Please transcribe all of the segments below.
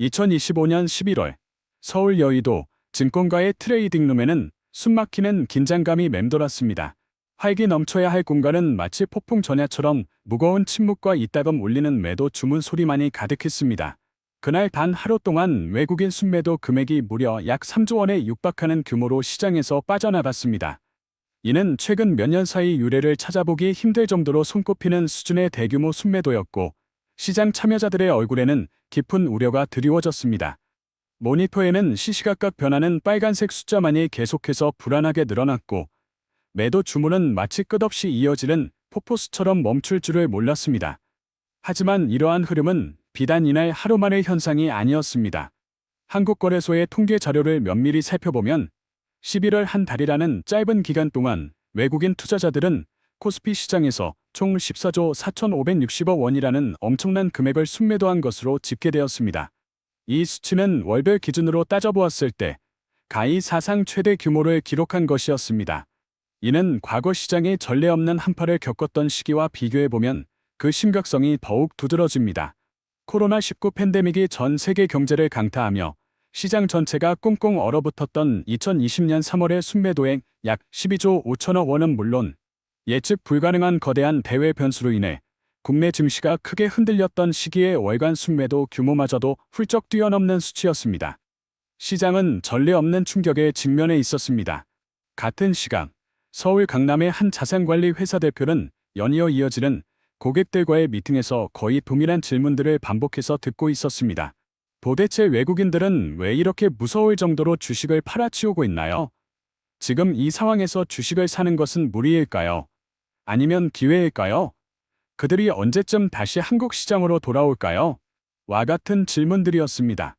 2025년 11월 서울 여의도 증권가의 트레이딩룸에는 숨막히는 긴장감이 맴돌았습니다. 활기 넘쳐야 할 공간은 마치 폭풍 전야처럼 무거운 침묵과 이따금 울리는 매도 주문 소리만이 가득했습니다. 그날 단 하루 동안 외국인 순매도 금액이 무려 약 3조 원에 육박하는 규모로 시장에서 빠져나갔습니다. 이는 최근 몇 년 사이 유례를 찾아보기 힘들 정도로 손꼽히는 수준의 대규모 순매도였고, 시장 참여자들의 얼굴에는 깊은 우려가 드리워졌습니다. 모니터에는 시시각각 변하는 빨간색 숫자만이 계속해서 불안하게 늘어났고, 매도 주문은 마치 끝없이 이어지는 폭포수처럼 멈출 줄을 몰랐습니다. 하지만 이러한 흐름은 비단 이날 하루만의 현상이 아니었습니다. 한국거래소의 통계 자료를 면밀히 살펴보면 11월 한 달이라는 짧은 기간 동안 외국인 투자자들은 코스피 시장에서 총 14조 4,560억 원이라는 엄청난 금액을 순매도한 것으로 집계되었습니다. 이 수치는 월별 기준으로 따져보았을 때 가히 사상 최대 규모를 기록한 것이었습니다. 이는 과거 시장이 전례 없는 한파를 겪었던 시기와 비교해보면 그 심각성이 더욱 두드러집니다. 코로나19 팬데믹이 전 세계 경제를 강타하며 시장 전체가 꽁꽁 얼어붙었던 2020년 3월의 순매도액 약 12조 5천억 원은 물론 예측 불가능한 거대한 대외 변수로 인해 국내 증시가 크게 흔들렸던 시기의 월간 순매도 규모마저도 훌쩍 뛰어넘는 수치였습니다. 시장은 전례 없는 충격에 직면해 있었습니다. 같은 시각 서울 강남의 한 자산관리 회사 대표는 연이어 이어지는 고객들과의 미팅에서 거의 동일한 질문들을 반복해서 듣고 있었습니다. 도대체 외국인들은 왜 이렇게 무서울 정도로 주식을 팔아치우고 있나요? 지금 이 상황에서 주식을 사는 것은 무리일까요? 아니면 기회일까요? 그들이 언제쯤 다시 한국 시장으로 돌아올까요? 와 같은 질문들이었습니다.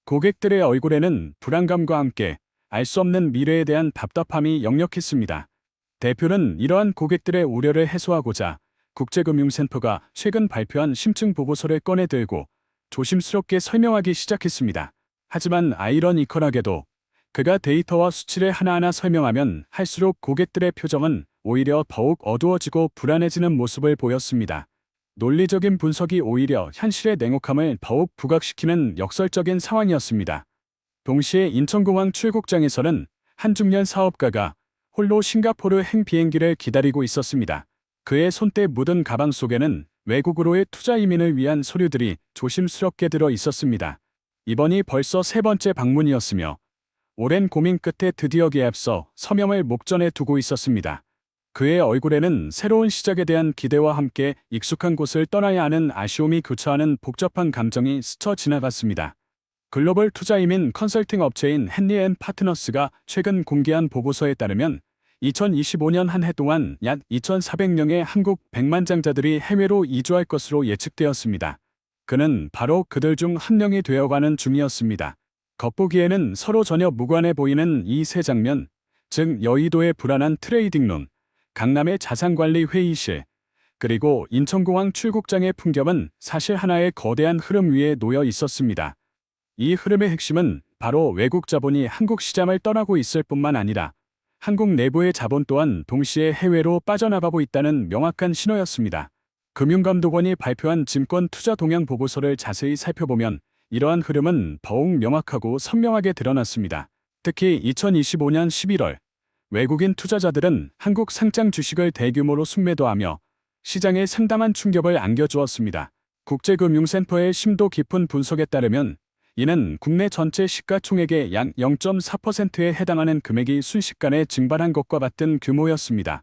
고객들의 얼굴에는 불안감과 함께 알 수 없는 미래에 대한 답답함이 역력했습니다. 대표는 이러한 고객들의 우려를 해소하고자 국제금융센터가 최근 발표한 심층 보고서를 꺼내들고 조심스럽게 설명하기 시작했습니다. 하지만 아이러니컬하게도 그가 데이터와 수치를 하나하나 설명하면 할수록 고객들의 표정은 오히려 더욱 어두워지고 불안해지는 모습을 보였습니다. 논리적인 분석이 오히려 현실의 냉혹함을 더욱 부각시키는 역설적인 상황이었습니다. 동시에 인천공항 출국장에서는 한 중년 사업가가 홀로 싱가포르행 비행기를 기다리고 있었습니다. 그의 손때 묻은 가방 속에는 외국으로의 투자 이민을 위한 서류들이 조심스럽게 들어 있었습니다. 이번이 벌써 세 번째 방문이었으며 오랜 고민 끝에 드디어 계약서 서명을 목전에 두고 있었습니다. 그의 얼굴에는 새로운 시작에 대한 기대와 함께 익숙한 곳을 떠나야 하는 아쉬움이 교차하는 복잡한 감정이 스쳐 지나갔습니다. 글로벌 투자 이민 컨설팅 업체인 헨리 앤 파트너스가 최근 공개한 보고서에 따르면 2025년 한 해 동안 약 2,400명의 한국 백만장자들이 해외로 이주할 것으로 예측되었습니다. 그는 바로 그들 중 한 명이 되어가는 중이었습니다. 겉보기에는 서로 전혀 무관해 보이는 이 세 장면, 즉 여의도의 불안한 트레이딩룸, 강남의 자산관리 회의실, 그리고 인천공항 출국장의 풍경은 사실 하나의 거대한 흐름 위에 놓여 있었습니다. 이 흐름의 핵심은 바로 외국 자본이 한국 시장을 떠나고 있을 뿐만 아니라 한국 내부의 자본 또한 동시에 해외로 빠져나가고 있다는 명확한 신호였습니다. 금융감독원이 발표한 증권 투자 동향 보고서를 자세히 살펴보면 이러한 흐름은 더욱 명확하고 선명하게 드러났습니다. 특히 2025년 11월 외국인 투자자들은 한국 상장 주식을 대규모로 순매도하며 시장에 상당한 충격을 안겨주었습니다. 국제금융센터의 심도 깊은 분석에 따르면 이는 국내 전체 시가총액의 약 0.4%에 해당하는 금액이 순식간에 증발한 것과 같은 규모였습니다.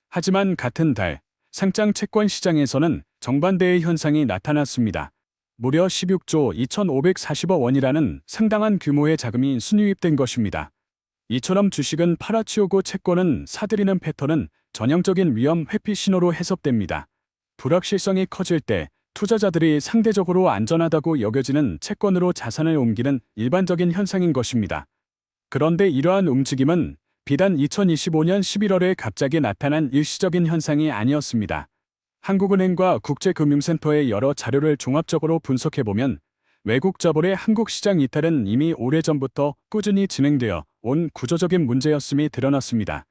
하지만 같은 달 상장 채권 시장에서는 정반대의 현상이 나타났습니다. 무려 16조 2,540억 원이라는 상당한 규모의 자금이 순유입된 것입니다. 이처럼 주식은 팔아치우고 채권은 사들이는 패턴은 전형적인 위험 회피 신호로 해석됩니다. 불확실성이 커질 때 투자자들이 상대적으로 안전하다고 여겨지는 채권으로 자산을 옮기는 일반적인 현상인 것입니다. 그런데 이러한 움직임은 비단 2025년 11월에 갑자기 나타난 일시적인 현상이 아니었습니다. 한국은행과 국제금융센터의 여러 자료를 종합적으로 분석해보면 외국 자본의 한국 시장 이탈은 이미 오래전부터 꾸준히 진행되어 온 구조적인 문제였음이 드러났습니다.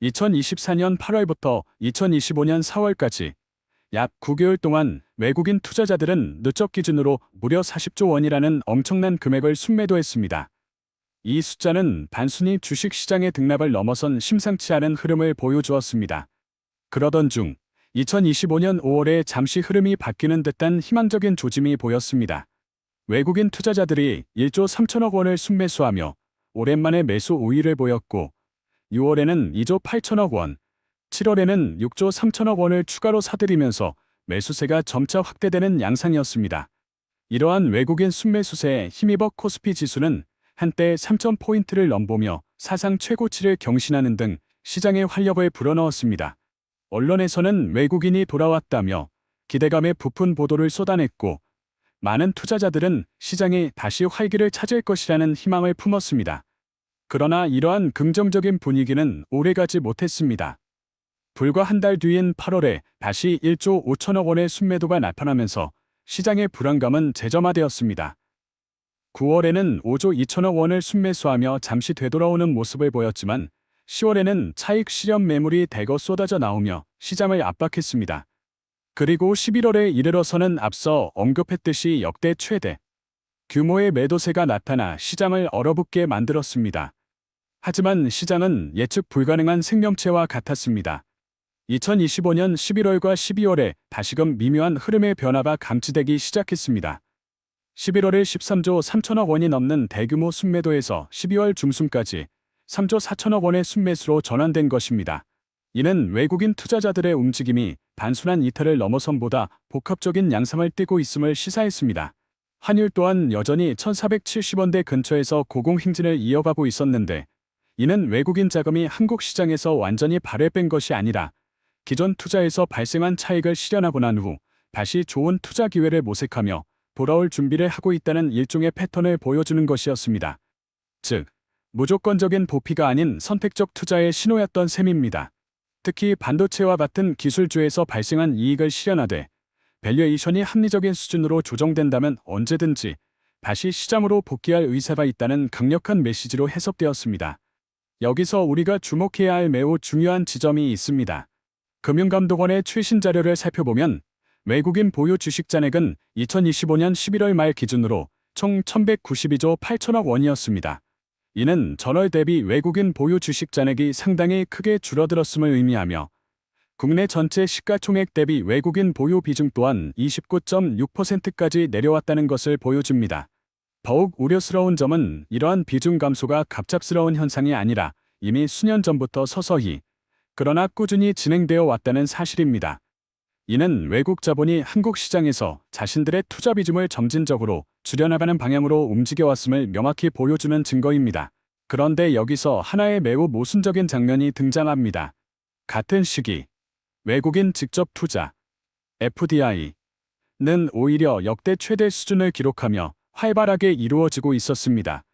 2024년 8월부터 2025년 4월까지 약 9개월 동안 외국인 투자자들은 누적 기준으로 무려 40조 원이라는 엄청난 금액을 순매도했습니다. 이 숫자는 단순히 주식시장의 등락을 넘어선 심상치 않은 흐름을 보여주었습니다. 그러던 중 2025년 5월에 잠시 흐름이 바뀌는 듯한 희망적인 조짐이 보였습니다. 외국인 투자자들이 1조 3천억 원을 순매수하며 오랜만에 매수 우위를 보였고 6월에는 2조 8천억 원, 7월에는 6조 3천억 원을 추가로 사들이면서 매수세가 점차 확대되는 양상이었습니다. 이러한 외국인 순매수세에 힘입어 코스피 지수는 한때 3,000포인트를 넘보며 사상 최고치를 경신하는 등 시장의 활력을 불어넣었습니다. 언론에서는 외국인이 돌아왔다며 기대감에 부푼 보도를 쏟아냈고 많은 투자자들은 시장이 다시 활기를 찾을 것이라는 희망을 품었습니다. 그러나 이러한 긍정적인 분위기는 오래가지 못했습니다. 불과 한 달 뒤인 8월에 다시 1조 5천억 원의 순매도가 나타나면서 시장의 불안감은 재점화되었습니다. 9월에는 5조 2천억 원을 순매수하며 잠시 되돌아오는 모습을 보였지만 10월에는 차익 실현 매물이 대거 쏟아져 나오며 시장을 압박했습니다. 그리고 11월에 이르러서는 앞서 언급했듯이 역대 최대 규모의 매도세가 나타나 시장을 얼어붙게 만들었습니다. 하지만 시장은 예측 불가능한 생명체와 같았습니다. 2025년 11월과 12월에 다시금 미묘한 흐름의 변화가 감지되기 시작했습니다. 11월에 13조 3천억 원이 넘는 대규모 순매도에서 12월 중순까지 3조 4천억 원의 순매수로 전환된 것입니다. 이는 외국인 투자자들의 움직임이 단순한 이탈을 넘어선보다 복합적인 양상을 띠고 있음을 시사했습니다. 환율 또한 여전히 1470원대 근처에서 고공행진을 이어가고 있었는데 이는 외국인 자금이 한국 시장에서 완전히 발을 뺀 것이 아니라 기존 투자에서 발생한 차익을 실현하고 난 후 다시 좋은 투자 기회를 모색하며 돌아올 준비를 하고 있다는 일종의 패턴을 보여주는 것이었습니다. 즉, 무조건적인 도피가 아닌 선택적 투자의 신호였던 셈입니다. 특히 반도체와 같은 기술주에서 발생한 이익을 실현하되 밸류에이션이 합리적인 수준으로 조정된다면 언제든지 다시 시장으로 복귀할 의사가 있다는 강력한 메시지로 해석되었습니다. 여기서 우리가 주목해야 할 매우 중요한 지점이 있습니다. 금융감독원의 최신 자료를 살펴보면 외국인 보유 주식 잔액은 2025년 11월 말 기준으로 총 1,192조 8천억 원이었습니다. 이는 전월 대비 외국인 보유 주식 잔액이 상당히 크게 줄어들었음을 의미하며 국내 전체 시가총액 대비 외국인 보유 비중 또한 29.6%까지 내려왔다는 것을 보여줍니다. 더욱 우려스러운 점은 이러한 비중 감소가 갑작스러운 현상이 아니라 이미 수년 전부터 서서히 그러나 꾸준히 진행되어 왔다는 사실입니다. 이는 외국 자본이 한국 시장에서 자신들의 투자 비중을 점진적으로 줄여나가는 방향으로 움직여왔음을 명확히 보여주는 증거입니다. 그런데 여기서 하나의 매우 모순적인 장면이 등장합니다. 같은 시기 외국인 직접 투자 FDI는 오히려 역대 최대 수준을 기록하며 활발하게 이루어지고 있었습니다.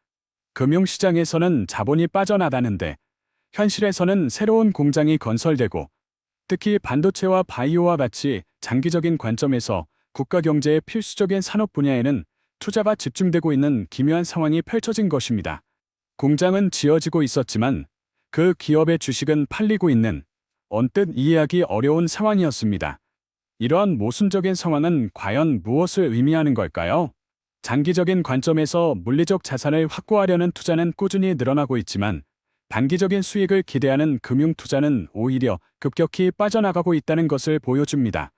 금융시장에서는 자본이 빠져나가는데 현실에서는 새로운 공장이 건설되고 특히 반도체와 바이오와 같이 장기적인 관점에서 국가 경제의 필수적인 산업 분야에는 투자가 집중되고 있는 기묘한 상황이 펼쳐진 것입니다. 공장은 지어지고 있었지만 그 기업의 주식은 팔리고 있는 언뜻 이해하기 어려운 상황이었습니다. 이러한 모순적인 상황은 과연 무엇을 의미하는 걸까요? 장기적인 관점에서 물리적 자산을 확보하려는 투자는 꾸준히 늘어나고 있지만 단기적인 수익을 기대하는 금융 투자는 오히려 급격히 빠져나가고 있다는 것을 보여줍니다.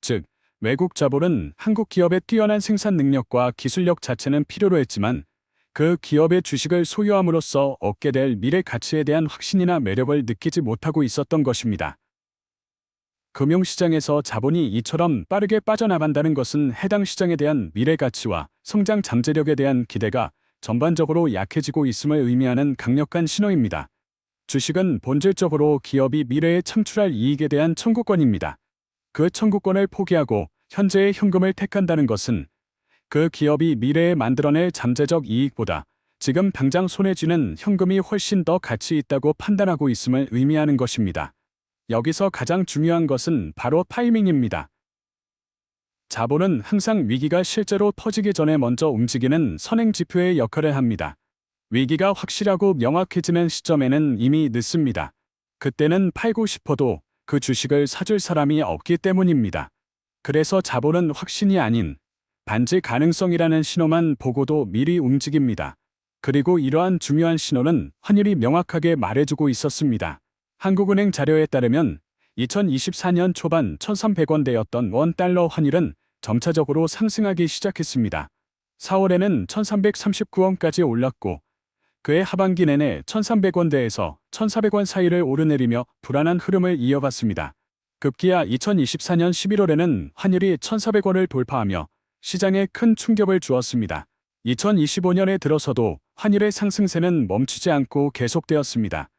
즉, 외국 자본은 한국 기업의 뛰어난 생산 능력과 기술력 자체는 필요로 했지만 그 기업의 주식을 소유함으로써 얻게 될 미래 가치에 대한 확신이나 매력을 느끼지 못하고 있었던 것입니다. 금융시장에서 자본이 이처럼 빠르게 빠져나간다는 것은 해당 시장에 대한 미래 가치와 성장 잠재력에 대한 기대가 전반적으로 약해지고 있음을 의미하는 강력한 신호입니다. 주식은 본질적으로 기업이 미래에 창출할 이익에 대한 청구권입니다. 그 청구권을 포기하고 현재의 현금을 택한다는 것은 그 기업이 미래에 만들어낼 잠재적 이익보다 지금 당장 손에 쥐는 현금이 훨씬 더 가치 있다고 판단하고 있음을 의미하는 것입니다. 여기서 가장 중요한 것은 바로 타이밍입니다. 자본은 항상 위기가 실제로 터지기 전에 먼저 움직이는 선행지표의 역할을 합니다. 위기가 확실하고 명확해지는 시점에는 이미 늦습니다. 그때는 팔고 싶어도 그 주식을 사줄 사람이 없기 때문입니다. 그래서 자본은 확신이 아닌 반지 가능성이라는 신호만 보고도 미리 움직입니다. 그리고 이러한 중요한 신호는 환율이 명확하게 말해주고 있었습니다. 한국은행 자료에 따르면 2024년 초반 1,300원대였던 원달러 환율은 점차적으로 상승하기 시작했습니다. 4월에는 1,339원까지 올랐고 그해 하반기 내내 1,300원대에서 1,400원 사이를 오르내리며 불안한 흐름을 이어갔습니다. 급기야 2024년 11월에는 환율이 1,400원을 돌파하며 시장에 큰 충격을 주었습니다. 2025년에 들어서도 환율의 상승세는 멈추지 않고 계속되었습니다.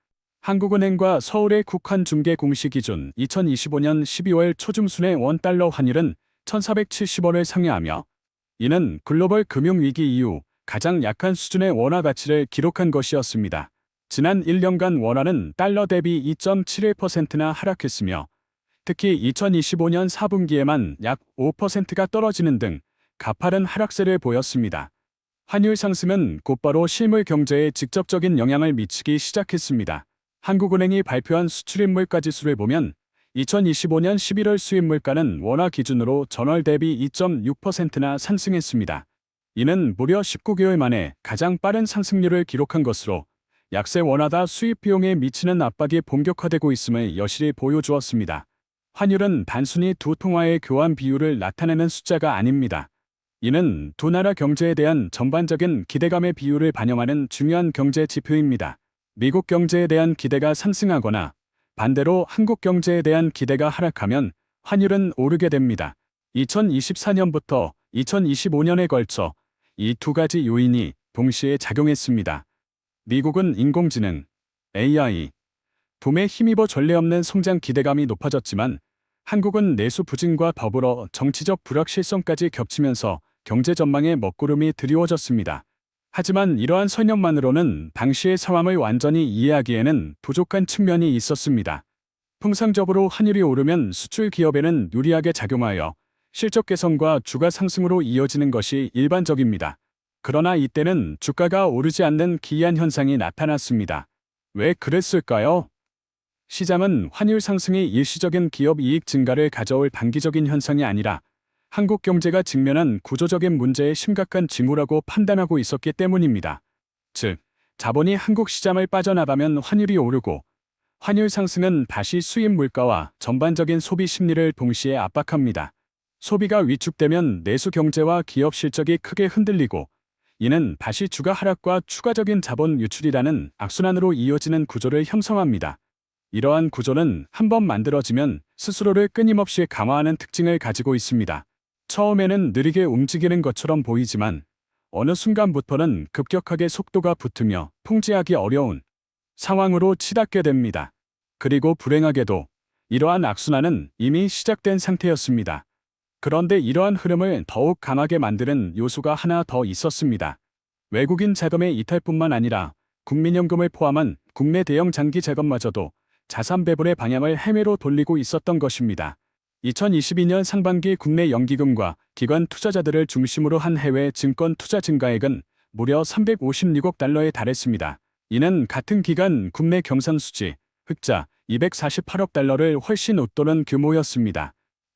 한국은행과 서울의 국환중개 공시 기준 2025년 12월 초중순의 원달러 환율은 1,470원을 상회하며 이는 글로벌 금융위기 이후 가장 약한 수준의 원화 가치를 기록한 것이었습니다. 지난 1년간 원화는 달러 대비 2.71%나 하락했으며 특히 2025년 4분기에만 약 5%가 떨어지는 등 가파른 하락세를 보였습니다. 환율 상승은 곧바로 실물 경제에 직접적인 영향을 미치기 시작했습니다. 한국은행이 발표한 수출입 물가지수를 보면 2025년 11월 수입 물가는 원화 기준으로 전월 대비 2.6%나 상승했습니다. 이는 무려 19개월 만에 가장 빠른 상승률을 기록한 것으로 약세 원화다 수입 비용에 미치는 압박이 본격화되고 있음을 여실히 보여주었습니다. 환율은 단순히 두 통화의 교환 비율을 나타내는 숫자가 아닙니다. 이는 두 나라 경제에 대한 전반적인 기대감의 비율을 반영하는 중요한 경제 지표입니다. 미국 경제에 대한 기대가 상승하거나 반대로 한국 경제에 대한 기대가 하락하면 환율은 오르게 됩니다. 2024년부터 2025년에 걸쳐 이 두 가지 요인이 동시에 작용했습니다. 미국은 인공지능, AI, 붐에 힘입어 전례 없는 성장 기대감이 높아졌지만 한국은 내수 부진과 더불어 정치적 불확실성까지 겹치면서 경제 전망에 먹구름이 드리워졌습니다. 하지만 이러한 설명만으로는 당시의 상황을 완전히 이해하기에는 부족한 측면이 있었습니다. 통상적으로 환율이 오르면 수출 기업에는 유리하게 작용하여 실적 개선과 주가 상승으로 이어지는 것이 일반적입니다. 그러나 이때는 주가가 오르지 않는 기이한 현상이 나타났습니다. 왜 그랬을까요? 시장은 환율 상승이 일시적인 기업 이익 증가를 가져올 단기적인 현상이 아니라 한국 경제가 직면한 구조적인 문제의 심각한 징후라고 판단하고 있었기 때문입니다. 즉, 자본이 한국 시장을 빠져나가면 환율이 오르고 환율 상승은 다시 수입 물가와 전반적인 소비 심리를 동시에 압박합니다. 소비가 위축되면 내수 경제와 기업 실적이 크게 흔들리고 이는 다시 주가 하락과 추가적인 자본 유출이라는 악순환으로 이어지는 구조를 형성합니다. 이러한 구조는 한번 만들어지면 스스로를 끊임없이 강화하는 특징을 가지고 있습니다. 처음에는 느리게 움직이는 것처럼 보이지만 어느 순간부터는 급격하게 속도가 붙으며 통제하기 어려운 상황으로 치닫게 됩니다. 그리고 불행하게도 이러한 악순환은 이미 시작된 상태였습니다. 그런데 이러한 흐름을 더욱 강하게 만드는 요소가 하나 더 있었습니다. 외국인 자금의 이탈뿐만 아니라 국민연금을 포함한 국내 대형 장기 자금마저도 자산 배분의 방향을 해외로 돌리고 있었던 것입니다. 2022년 상반기 국내 연기금과 기관 투자자들을 중심으로 한 해외 증권 투자 증가액은 무려 356억 달러에 달했습니다. 이는 같은 기간 국내 경상수지, 흑자 248억 달러를 훨씬 웃도는 규모였습니다.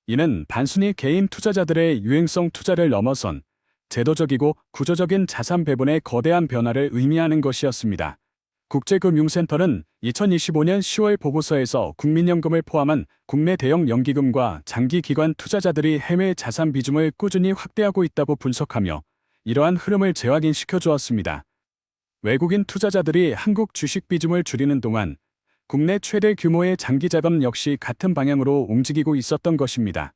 이는 단순히 개인 투자자들의 유행성 투자를 넘어선 제도적이고 구조적인 자산 배분의 거대한 변화를 의미하는 것이었습니다. 국제금융센터는 2025년 10월 보고서에서 국민연금을 포함한 국내 대형 연기금과 장기기관 투자자들이 해외 자산 비중을 꾸준히 확대하고 있다고 분석하며 이러한 흐름을 재확인시켜 주었습니다. 외국인 투자자들이 한국 주식 비중을 줄이는 동안 국내 최대 규모의 장기자금 역시 같은 방향으로 움직이고 있었던 것입니다.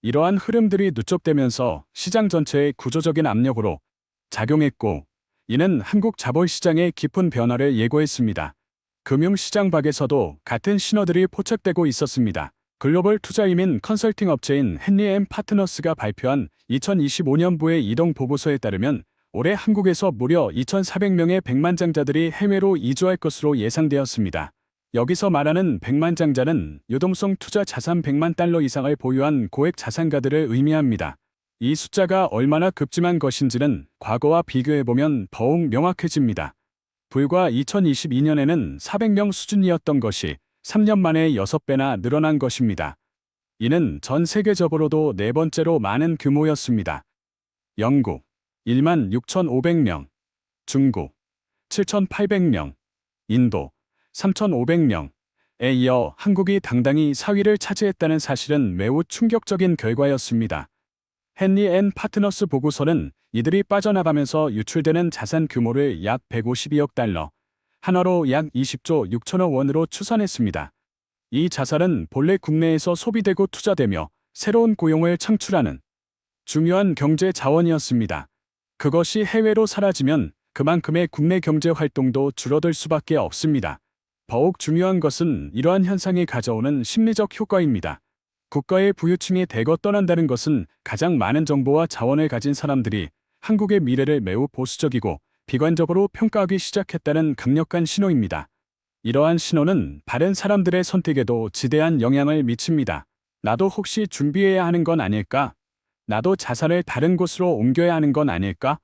이러한 흐름들이 누적되면서 시장 전체의 구조적인 압력으로 작용했고 이는 한국 자본시장의 깊은 변화를 예고했습니다. 금융시장 밖에서도 같은 신호들이 포착되고 있었습니다. 글로벌 투자이민 컨설팅 업체인 헨리 앤 파트너스가 발표한 2025년부의 이동 보고서에 따르면 올해 한국에서 무려 2,400명의 백만장자들이 해외로 이주할 것으로 예상되었습니다. 여기서 말하는 백만장자는 유동성 투자 자산 100만 달러 이상을 보유한 고액 자산가들을 의미합니다. 이 숫자가 얼마나 급증한 것인지는 과거와 비교해보면 더욱 명확해집니다. 불과 2022년에는 400명 수준이었던 것이 3년 만에 6배나 늘어난 것입니다. 이는 전 세계적으로도 네 번째로 많은 규모였습니다. 영국 16,500명, 중국 7,800명, 인도 3,500명에 이어 한국이 당당히 4위를 차지했다는 사실은 매우 충격적인 결과였습니다. 헨리 앤 파트너스 보고서는 이들이 빠져나가면서 유출되는 자산 규모를 약 152억 달러, 한화로 약 20조 6천억 원으로 추산했습니다. 이 자산은 본래 국내에서 소비되고 투자되며 새로운 고용을 창출하는 중요한 경제 자원이었습니다. 그것이 해외로 사라지면 그만큼의 국내 경제 활동도 줄어들 수밖에 없습니다. 더욱 중요한 것은 이러한 현상이 가져오는 심리적 효과입니다. 국가의 부유층이 대거 떠난다는 것은 가장 많은 정보와 자원을 가진 사람들이 한국의 미래를 매우 보수적이고 비관적으로 평가하기 시작했다는 강력한 신호입니다. 이러한 신호는 다른 사람들의 선택에도 지대한 영향을 미칩니다. 나도 혹시 준비해야 하는 건 아닐까? 나도 자산을 다른 곳으로 옮겨야 하는 건 아닐까?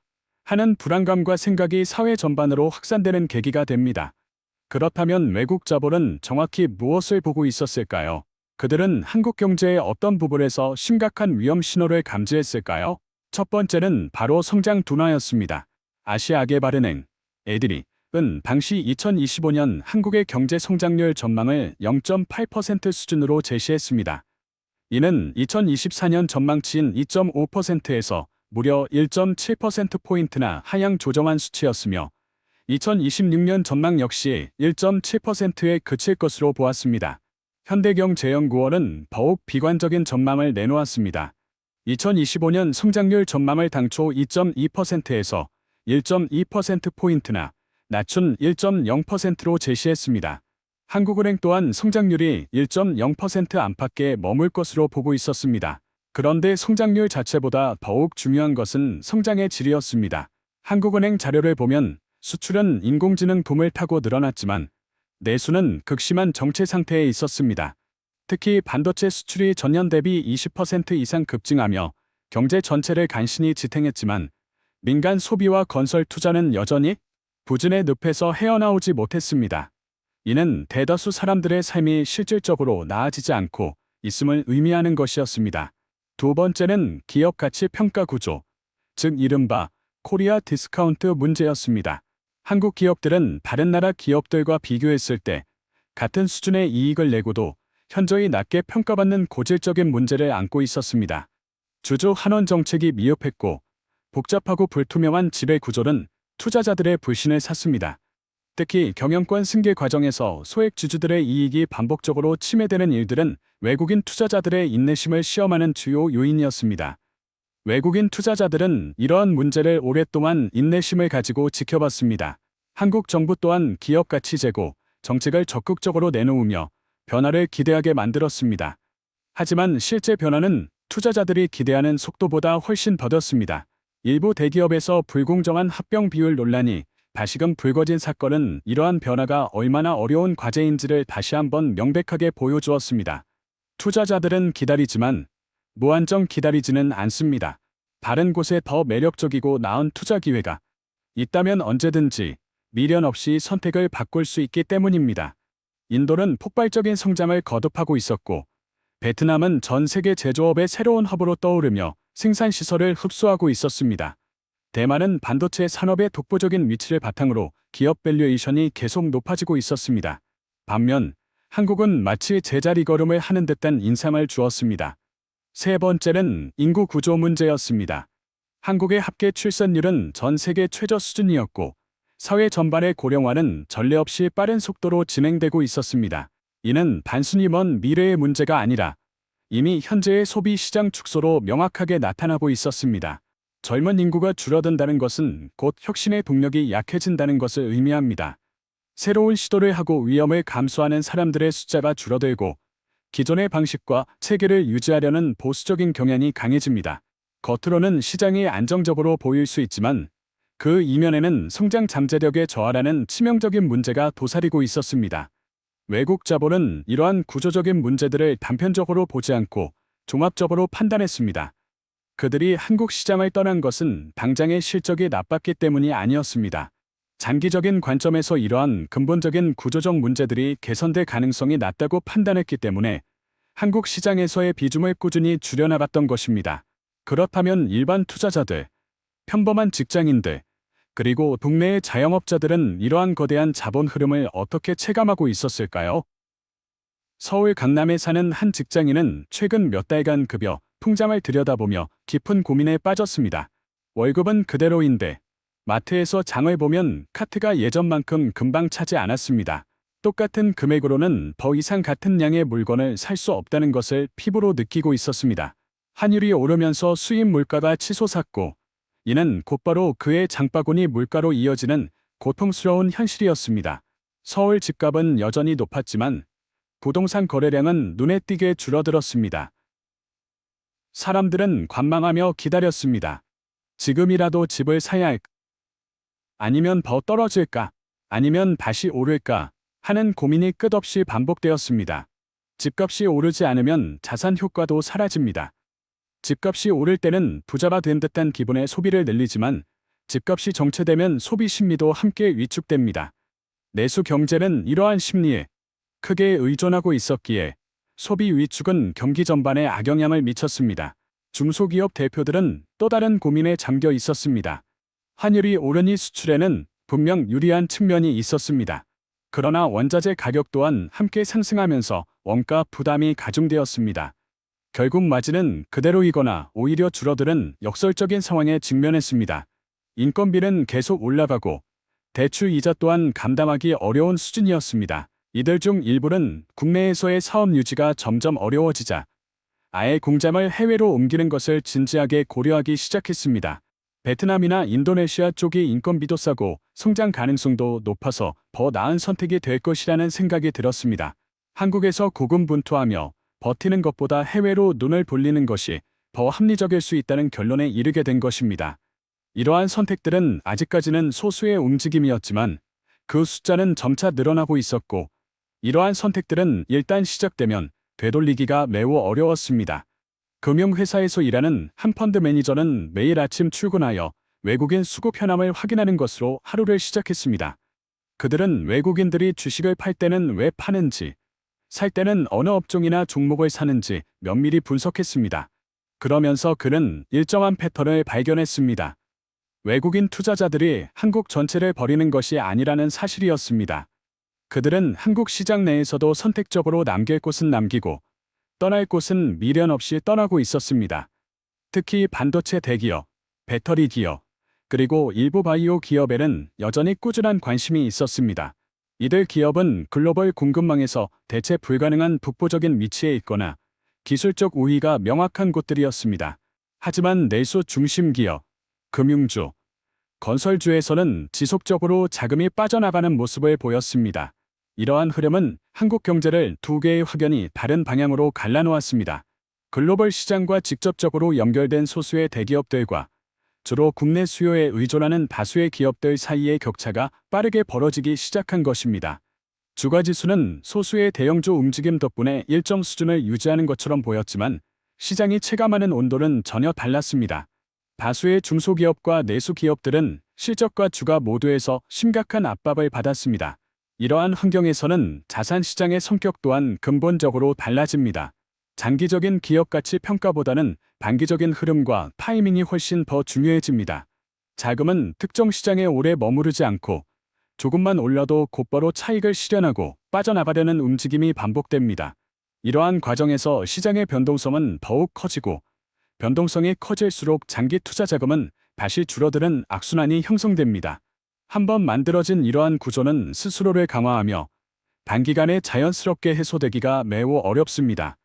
하는 불안감과 생각이 사회 전반으로 확산되는 계기가 됩니다. 그렇다면 외국 자본은 정확히 무엇을 보고 있었을까요? 그들은 한국 경제의 어떤 부분에서 심각한 위험 신호를 감지했을까요? 첫 번째는 바로 성장 둔화였습니다. 아시아개발은행, 애들이 은 당시 2025년 한국의 경제 성장률 전망을 0.8% 수준으로 제시했습니다. 이는 2024년 전망치인 2.5%에서 무려 1.7%포인트나 하향 조정한 수치였으며 2026년 전망 역시 1.7%에 그칠 것으로 보았습니다. 현대경제연구원은 더욱 비관적인 전망을 내놓았습니다. 2025년 성장률 전망을 당초 2.2%에서 1.2%포인트나 낮춘 1.0%로 제시했습니다. 한국은행 또한 성장률이 1.0% 안팎에 머물 것으로 보고 있었습니다. 그런데 성장률 자체보다 더욱 중요한 것은 성장의 질이었습니다. 한국은행 자료를 보면 수출은 인공지능 붐을 타고 늘어났지만 내수는 극심한 정체 상태에 있었습니다. 특히 반도체 수출이 전년 대비 20% 이상 급증하며 경제 전체를 간신히 지탱했지만 민간 소비와 건설 투자는 여전히 부진의 늪에서 헤어나오지 못했습니다. 이는 대다수 사람들의 삶이 실질적으로 나아지지 않고 있음을 의미하는 것이었습니다. 두 번째는 기업 가치 평가 구조, 즉 이른바 코리아 디스카운트 문제였습니다. 한국 기업들은 다른 나라 기업들과 비교했을 때 같은 수준의 이익을 내고도 현저히 낮게 평가받는 고질적인 문제를 안고 있었습니다. 주주 환원 정책이 미흡했고 복잡하고 불투명한 지배 구조는 투자자들의 불신을 샀습니다. 특히 경영권 승계 과정에서 소액 주주들의 이익이 반복적으로 침해되는 일들은 외국인 투자자들의 인내심을 시험하는 주요 요인이었습니다. 외국인 투자자들은 이러한 문제를 오랫동안 인내심을 가지고 지켜봤습니다. 한국 정부 또한 기업 가치 제고 정책을 적극적으로 내놓으며 변화를 기대하게 만들었습니다. 하지만 실제 변화는 투자자들이 기대하는 속도보다 훨씬 더뎠습니다. 일부 대기업에서 불공정한 합병 비율 논란이 다시금 불거진 사건은 이러한 변화가 얼마나 어려운 과제인지를 다시 한번 명백하게 보여주었습니다. 투자자들은 기다리지만 무한정 기다리지는 않습니다. 다른 곳에 더 매력적이고 나은 투자 기회가 있다면 언제든지 미련 없이 선택을 바꿀 수 있기 때문입니다. 인도는 폭발적인 성장을 거듭하고 있었고 베트남은 전 세계 제조업의 새로운 허브로 떠오르며 생산시설을 흡수하고 있었습니다. 대만은 반도체 산업의 독보적인 위치를 바탕으로 기업 밸류에이션이 계속 높아지고 있었습니다. 반면 한국은 마치 제자리걸음을 하는 듯한 인상을 주었습니다. 세 번째는 인구 구조 문제였습니다. 한국의 합계 출산율은 전 세계 최저 수준이었고 사회 전반의 고령화는 전례 없이 빠른 속도로 진행되고 있었습니다. 이는 단순히 먼 미래의 문제가 아니라 이미 현재의 소비 시장 축소로 명확하게 나타나고 있었습니다. 젊은 인구가 줄어든다는 것은 곧 혁신의 동력이 약해진다는 것을 의미합니다. 새로운 시도를 하고 위험을 감수하는 사람들의 숫자가 줄어들고 기존의 방식과 체계를 유지하려는 보수적인 경향이 강해집니다. 겉으로는 시장이 안정적으로 보일 수 있지만 그 이면에는 성장 잠재력의 저하라는 치명적인 문제가 도사리고 있었습니다. 외국 자본은 이러한 구조적인 문제들을 단편적으로 보지 않고 종합적으로 판단했습니다. 그들이 한국 시장을 떠난 것은 당장의 실적이 나빴기 때문이 아니었습니다. 장기적인 관점에서 이러한 근본적인 구조적 문제들이 개선될 가능성이 낮다고 판단했기 때문에 한국 시장에서의 비중을 꾸준히 줄여나갔던 것입니다. 그렇다면 일반 투자자들, 평범한 직장인들, 그리고 국내의 자영업자들은 이러한 거대한 자본 흐름을 어떻게 체감하고 있었을까요? 서울 강남에 사는 한 직장인은 최근 몇 달간 급여, 통장을 들여다보며 깊은 고민에 빠졌습니다. 월급은 그대로인데 마트에서 장을 보면 카트가 예전만큼 금방 차지 않았습니다. 똑같은 금액으로는 더 이상 같은 양의 물건을 살 수 없다는 것을 피부로 느끼고 있었습니다. 환율이 오르면서 수입 물가가 치솟았고 이는 곧바로 그의 장바구니 물가로 이어지는 고통스러운 현실이었습니다. 서울 집값은 여전히 높았지만 부동산 거래량은 눈에 띄게 줄어들었습니다. 사람들은 관망하며 기다렸습니다. 지금이라도 집을 사야 할까? 아니면 더 떨어질까? 아니면 다시 오를까? 하는 고민이 끝없이 반복되었습니다. 집값이 오르지 않으면 자산 효과도 사라집니다. 집값이 오를 때는 부자가 된 듯한 기분에 소비를 늘리지만 집값이 정체되면 소비 심리도 함께 위축됩니다. 내수 경제는 이러한 심리에 크게 의존하고 있었기에 소비 위축은 경기 전반에 악영향을 미쳤습니다. 중소기업 대표들은 또 다른 고민에 잠겨 있었습니다. 환율이 오르니 수출에는 분명 유리한 측면이 있었습니다. 그러나 원자재 가격 또한 함께 상승하면서 원가 부담이 가중되었습니다. 결국 마진은 그대로이거나 오히려 줄어드는 역설적인 상황에 직면했습니다. 인건비는 계속 올라가고 대출 이자 또한 감당하기 어려운 수준이었습니다. 이들 중 일부는 국내에서의 사업 유지가 점점 어려워지자 아예 공장을 해외로 옮기는 것을 진지하게 고려하기 시작했습니다. 베트남이나 인도네시아 쪽이 인건비도 싸고 성장 가능성도 높아서 더 나은 선택이 될 것이라는 생각이 들었습니다. 한국에서 고군분투하며 버티는 것보다 해외로 눈을 돌리는 것이 더 합리적일 수 있다는 결론에 이르게 된 것입니다. 이러한 선택들은 아직까지는 소수의 움직임이었지만 그 숫자는 점차 늘어나고 있었고 이러한 선택들은 일단 시작되면 되돌리기가 매우 어려웠습니다. 금융회사에서 일하는 한 펀드 매니저는 매일 아침 출근하여 외국인 수급 현황을 확인하는 것으로 하루를 시작했습니다. 그들은 외국인들이 주식을 팔 때는 왜 파는지, 살 때는 어느 업종이나 종목을 사는지 면밀히 분석했습니다. 그러면서 그는 일정한 패턴을 발견했습니다. 외국인 투자자들이 한국 전체를 버리는 것이 아니라는 사실이었습니다. 그들은 한국 시장 내에서도 선택적으로 남길 곳은 남기고 떠날 곳은 미련 없이 떠나고 있었습니다. 특히 반도체 대기업, 배터리 기업, 그리고 일부 바이오 기업에는 여전히 꾸준한 관심이 있었습니다. 이들 기업은 글로벌 공급망에서 대체 불가능한 독보적인 위치에 있거나 기술적 우위가 명확한 곳들이었습니다. 하지만 내수 중심 기업, 금융주, 건설주에서는 지속적으로 자금이 빠져나가는 모습을 보였습니다. 이러한 흐름은 한국 경제를 두 개의 확연히 다른 방향으로 갈라놓았습니다. 글로벌 시장과 직접적으로 연결된 소수의 대기업들과 주로 국내 수요에 의존하는 다수의 기업들 사이의 격차가 빠르게 벌어지기 시작한 것입니다. 주가지수는 소수의 대형주 움직임 덕분에 일정 수준을 유지하는 것처럼 보였지만 시장이 체감하는 온도는 전혀 달랐습니다. 다수의 중소기업과 내수 기업들은 실적과 주가 모두에서 심각한 압박을 받았습니다. 이러한 환경에서는 자산 시장의 성격 또한 근본적으로 달라집니다. 장기적인 기업 가치 평가보다는 단기적인 흐름과 타이밍이 훨씬 더 중요해집니다. 자금은 특정 시장에 오래 머무르지 않고 조금만 올라도 곧바로 차익을 실현하고 빠져나가려는 움직임이 반복됩니다. 이러한 과정에서 시장의 변동성은 더욱 커지고 변동성이 커질수록 장기 투자 자금은 다시 줄어드는 악순환이 형성됩니다. 한번 만들어진 이러한 구조는 스스로를 강화하며 단기간에 자연스럽게 해소되기가 매우 어렵습니다.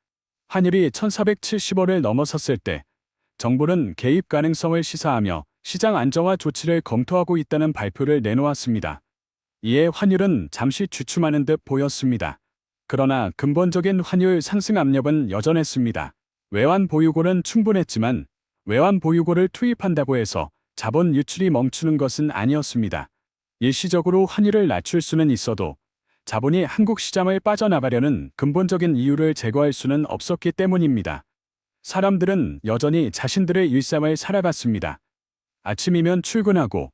환율이 1470원을 넘어섰을 때 정부는 개입 가능성을 시사하며 시장 안정화 조치를 검토하고 있다는 발표를 내놓았습니다. 이에 환율은 잠시 주춤하는 듯 보였습니다. 그러나 근본적인 환율 상승 압력은 여전했습니다. 외환 보유고는 충분했지만 외환 보유고를 투입한다고 해서 자본 유출이 멈추는 것은 아니었습니다. 일시적으로 환율을 낮출 수는 있어도 자본이 한국 시장을 빠져나가려는 근본적인 이유를 제거할 수는 없었기 때문입니다. 사람들은 여전히 자신들의 일상을 살아갔습니다. 아침이면 출근하고,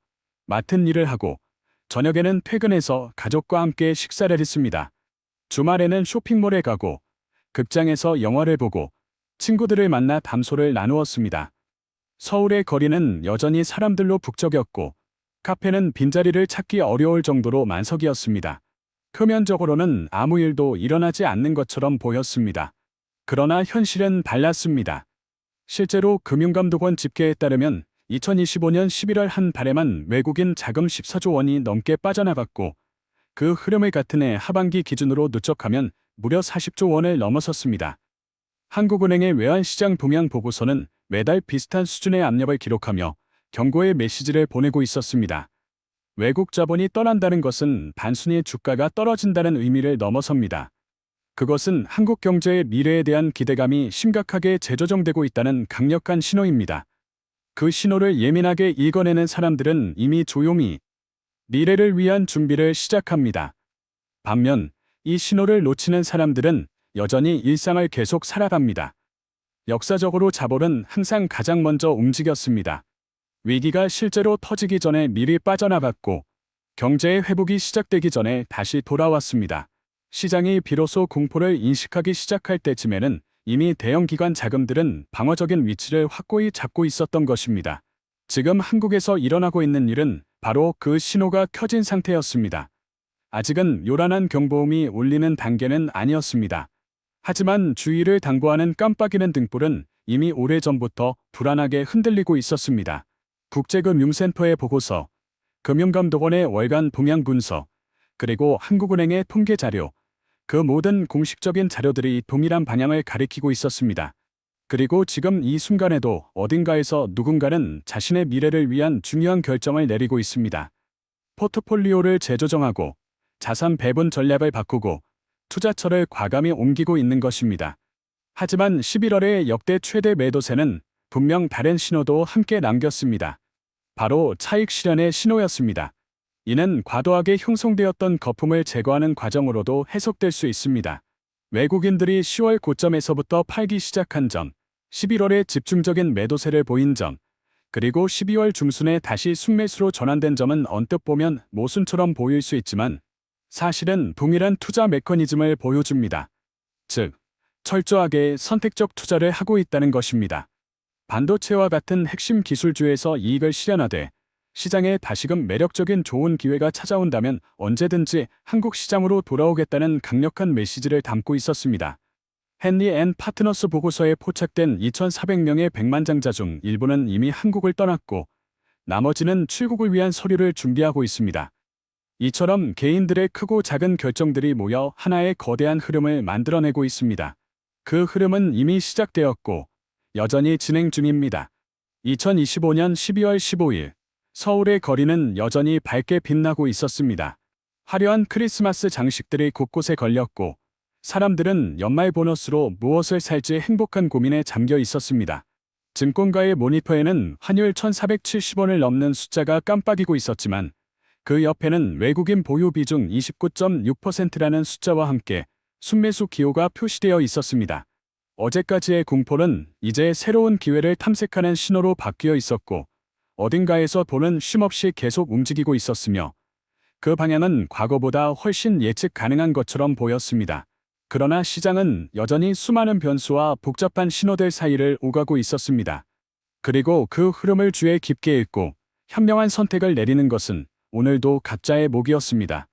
맡은 일을 하고, 저녁에는 퇴근해서 가족과 함께 식사를 했습니다. 주말에는 쇼핑몰에 가고, 극장에서 영화를 보고 친구들을 만나 담소를 나누었습니다. 서울의 거리는 여전히 사람들로 북적였고 카페는 빈자리를 찾기 어려울 정도로 만석이었습니다. 표면적으로는 아무 일도 일어나지 않는 것처럼 보였습니다. 그러나 현실은 달랐습니다. 실제로 금융감독원 집계에 따르면 2025년 11월 한 달에만 외국인 자금 14조 원이 넘게 빠져나갔고 그 흐름을 같은 해 하반기 기준으로 누적하면 무려 40조 원을 넘어섰습니다. 한국은행의 외환시장 동향 보고서는 매달 비슷한 수준의 압력을 기록하며 경고의 메시지를 보내고 있었습니다. 외국 자본이 떠난다는 것은 단순히 주가가 떨어진다는 의미를 넘어섭니다. 그것은 한국 경제의 미래에 대한 기대감이 심각하게 재조정되고 있다는 강력한 신호입니다. 그 신호를 예민하게 읽어내는 사람들은 이미 조용히 미래를 위한 준비를 시작합니다. 반면 이 신호를 놓치는 사람들은 여전히 일상을 계속 살아갑니다. 역사적으로 자본은 항상 가장 먼저 움직였습니다. 위기가 실제로 터지기 전에 미리 빠져나갔고 경제의 회복이 시작되기 전에 다시 돌아왔습니다. 시장이 비로소 공포를 인식하기 시작할 때쯤에는 이미 대형 기관 자금들은 방어적인 위치를 확고히 잡고 있었던 것입니다. 지금 한국에서 일어나고 있는 일은 바로 그 신호가 켜진 상태였습니다. 아직은 요란한 경보음이 울리는 단계는 아니었습니다. 하지만 주의를 당부하는 깜빡이는 등불은 이미 오래전부터 불안하게 흔들리고 있었습니다. 국제금융센터의 보고서, 금융감독원의 월간 동향 분석, 그리고 한국은행의 통계 자료, 그 모든 공식적인 자료들이 동일한 방향을 가리키고 있었습니다. 그리고 지금 이 순간에도 어딘가에서 누군가는 자신의 미래를 위한 중요한 결정을 내리고 있습니다. 포트폴리오를 재조정하고 자산 배분 전략을 바꾸고 투자처를 과감히 옮기고 있는 것입니다. 하지만 11월의 역대 최대 매도세는 분명 다른 신호도 함께 남겼습니다. 바로 차익 실현의 신호였습니다. 이는 과도하게 형성되었던 거품을 제거하는 과정으로도 해석될 수 있습니다. 외국인들이 10월 고점에서부터 팔기 시작한 점, 11월에 집중적인 매도세를 보인 점, 그리고 12월 중순에 다시 순매수로 전환된 점은 언뜻 보면 모순처럼 보일 수 있지만 사실은 동일한 투자 메커니즘을 보여줍니다. 즉, 철저하게 선택적 투자를 하고 있다는 것입니다. 반도체와 같은 핵심 기술주에서 이익을 실현하되 시장에 다시금 매력적인 좋은 기회가 찾아온다면 언제든지 한국 시장으로 돌아오겠다는 강력한 메시지를 담고 있었습니다. 헨리 앤 파트너스 보고서에 포착된 2,400명의 백만장자 중 일부는 이미 한국을 떠났고 나머지는 출국을 위한 서류를 준비하고 있습니다. 이처럼 개인들의 크고 작은 결정들이 모여 하나의 거대한 흐름을 만들어내고 있습니다. 그 흐름은 이미 시작되었고 여전히 진행 중입니다. 2025년 12월 15일 서울의 거리는 여전히 밝게 빛나고 있었습니다. 화려한 크리스마스 장식들이 곳곳에 걸렸고 사람들은 연말 보너스로 무엇을 살지 행복한 고민에 잠겨 있었습니다. 증권가의 모니터에는 환율 1,470원을 넘는 숫자가 깜빡이고 있었지만 그 옆에는 외국인 보유 비중 29.6%라는 숫자와 함께 순매수 기호가 표시되어 있었습니다. 어제까지의 공포는 이제 새로운 기회를 탐색하는 신호로 바뀌어 있었고 어딘가에서 돈은 쉼없이 계속 움직이고 있었으며 그 방향은 과거보다 훨씬 예측 가능한 것처럼 보였습니다. 그러나 시장은 여전히 수많은 변수와 복잡한 신호들 사이를 오가고 있었습니다. 그리고 그 흐름을 주에 깊게 읽고 현명한 선택을 내리는 것은 오늘도 각자의 몫이었습니다.